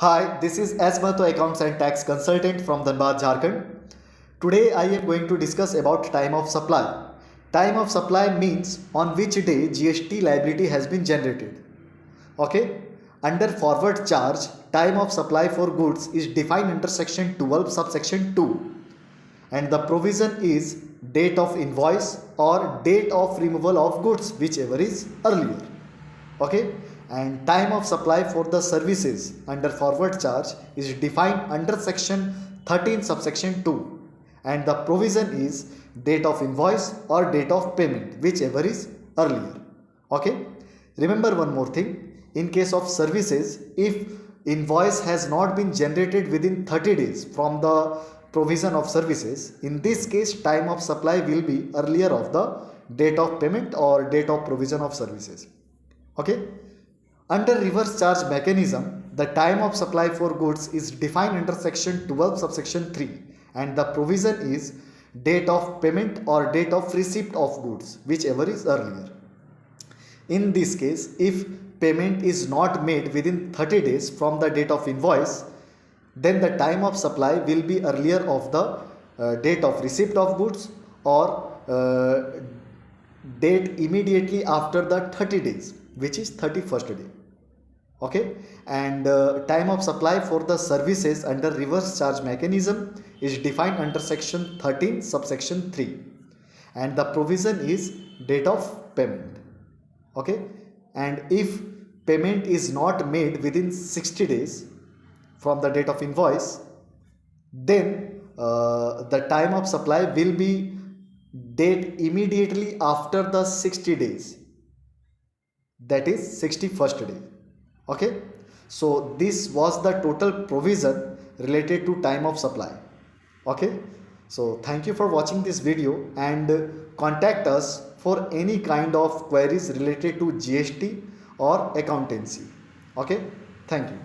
Hi, this is S. Mahto, Accounts and Tax Consultant from Dhanbad, Jharkhand. Today I am going to discuss about time of supply. Time of supply means on which day GST liability has been generated. Okay? Under forward charge, time of supply for goods is defined under section 12 subsection 2, and the provision is date of invoice or date of removal of goods, whichever is earlier. Okay, and time of supply for the services under forward charge is defined under section 13 subsection 2, and the provision is date of invoice or date of payment, whichever is earlier. Okay, remember one more thing. In case of services, if invoice has not been generated within 30 days from the provision of services, in this case time of supply will be earlier of the date of payment or date of provision of services. Okay, under reverse charge mechanism, the time of supply for goods is defined under section 12 subsection 3, and the provision is date of payment or date of receipt of goods, whichever is earlier. In this case, if payment is not made within 30 days from the date of invoice, then the time of supply will be earlier of the date of receipt of goods or date immediately after the 30 days, which is 31st day. Okay, and time of supply for the services under reverse charge mechanism is defined under section 13 subsection 3, and the provision is date of payment. Okay, and if payment is not made within 60 days from the date of invoice, then the time of supply will be date immediately after the 60 days, that is 61st day. Okay, so this was the total provision related to time of supply. Okay, so thank you for watching this video, and contact us for any kind of queries related to GST or accountancy. Okay, thank you.